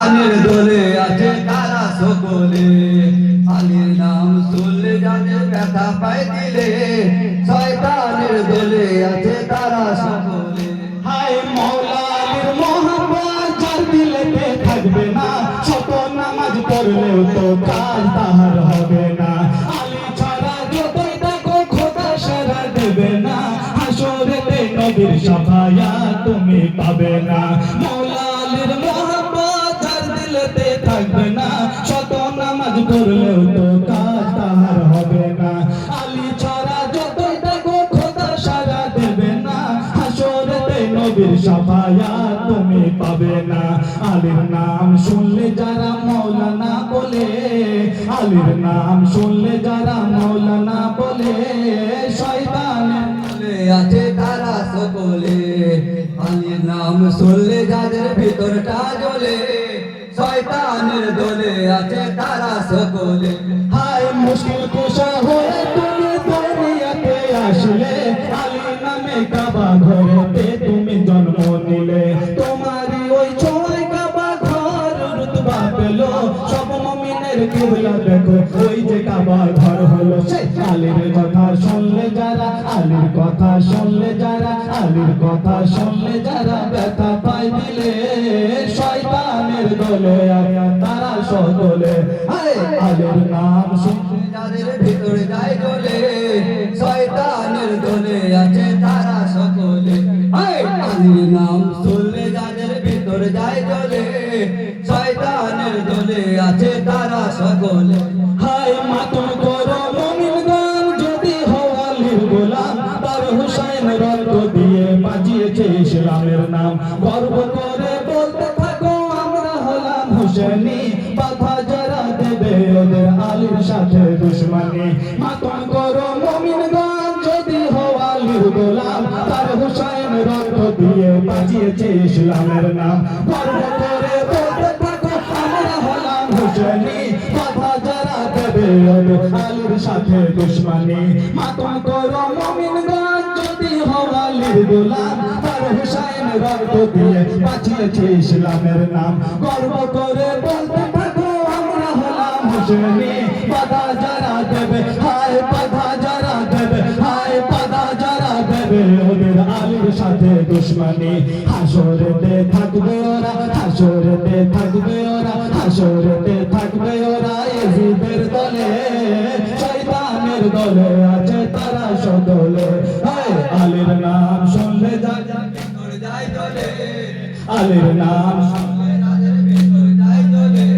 আলির দোলে আছে তারা সকলে, আলির নাম শুনলে যাদের ব্যথা পায় দিলে, শয়তানের দোলে আছে তারা সকলে। হায় মওলা আলীর মোহাম্মদ যার দিলেতে থাকবে না, শত নামাজ পড়লেও তো কাজ তাহার হবে না। আলী ছাড়া যতই দেখো খোদা সারা দেবে না, হাসরেতে নবীর শাফায়াত তুমি পাবে না। মওলা আলীর মোহাম্মদ যার দিলেতে থাকবে না, শত নামাজ পড়লেও তো কাজ তাহার হবে না। আলী ছাড়া যতই দেখো খোদা সারা দেবে না, হাসরেতে নবীর শাফায়াত তুমি পাবে না। আলীর নাম শুনলে যারা মাওলানা বলে, আলীর নাম শুনলে যারা মাওলানা বলে, শয়তানের দোলে আছে তারা সকলে, আলির নাম শুনলে যাদের ভিতরটা জ্বলে, শয়তানের দোলে আছে তারা সকলে। হায় মুশকিল কুশা হয়ে তুমি দুনিয়াতে আসলে, আলী নামে কাবা ঘরেতে তুমি জন্ম নিলে। তোমারই ওই ছয় কাবা ঘর রুতবা পেল, সব মুমিনের কিবলা দেখো ওই যে কাবা ঘর হলো। সেই আলীর কথা শুনলে যারা, আলীর কথা শুনলে যারা, আলীর কথা শুনলে যারা ব্যথা পায় দিলে, শয়তানের দলে তারা সকলে। হায় আলীর নাম শুনলে যাদের ভিতরে যায় জ্বলে, শয়তানের দোলে আছে তারা সকলে। আলির নাম শুনলে যাদের ভিতরে যায় জ্বলে, শয়তানের দোলে আছে তারা সকলে। হায় মাতম করো মুমিনগণ যদি হও আলীর গোলাম, তার হুসাইন রক্ত দিয়ে বাজিয়েছে ইসলামের নাম। গর্ব করে বলতে থাকো আমরা হলাম হুসেনি, বাধা যারা দেবে ওদের আলীর সাথে দুশমনি। মাতম করো মুমিনগণ যদি হও আলীর গোলাম, তার হুসাইন রক্ত দিয়ে বাজিয়েছে ইসলামের নাম। গর্ব করে বলতে থাকো আমরা হলাম হুসেনি, বাধা যারা দেবে ওদের আলীর সাথে দুশমনি। মাতম করো মুমিনগণ যদি হও আলীর গোলাম, তার হুসাইন রক্ত দিয়ে বাঁচিয়েছে ইসলামের নাম। গর্ব করে বলতে থাকো আমরা হলাম হুসেনি, বাধা যারা দেবে, হায় বাধা যারা দেবে, হায় বাধা যারা দেবে ওদের আলীর সাথে দুশমনি। হাসরেতে থাকবে ওরা, হাসরেতে থাকবে ওরা, হাসরেতে থাকবে ওরা ইয়াজিদের দলে, শয়তানের দলে আছে তারা সকলে। হায় আলীর নাম শুনলে যাদের ভিতরে যায় জ্বলে, আলীর নাম শুনলে যাদের ভিতরে যায় জ্বলে,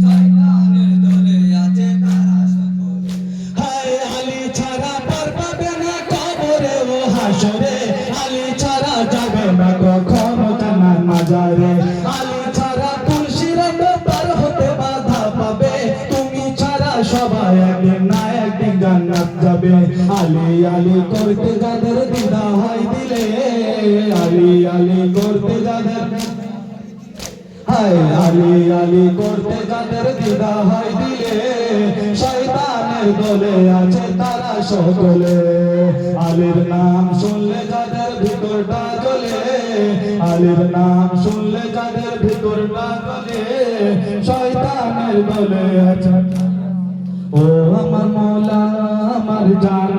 শয়তানের দোলে আছে তারা সকলে। হায় আলী ছাড়া পার পাবে না কবরে ও হাসরে, আলী ছাড়া যাবে না কখনো জান্নাত মাজারে। আলী ছাড়া তুলসিরাতে পার হতে বাধা পাবে, তুমি ছাড়া সবাই একদিন না একদিন জান্নাত যাবে। আলী আলী করতে যাদের দ্বিধা হয় দিলে, আলী আলী করতে যাদের, হায় আলী আলী করতে যাদের দ্বিধা হয় দিলে, শয়তানের দলে আছে তারা সকলে। আলীর নাম শুনলে যাদের ভিতরটা জ্বলে, আলীর নাম শুনলে যাদের ভিতরটা জ্বলে, শয়তানের দলে আছে। ও আমার মওলা আমার জান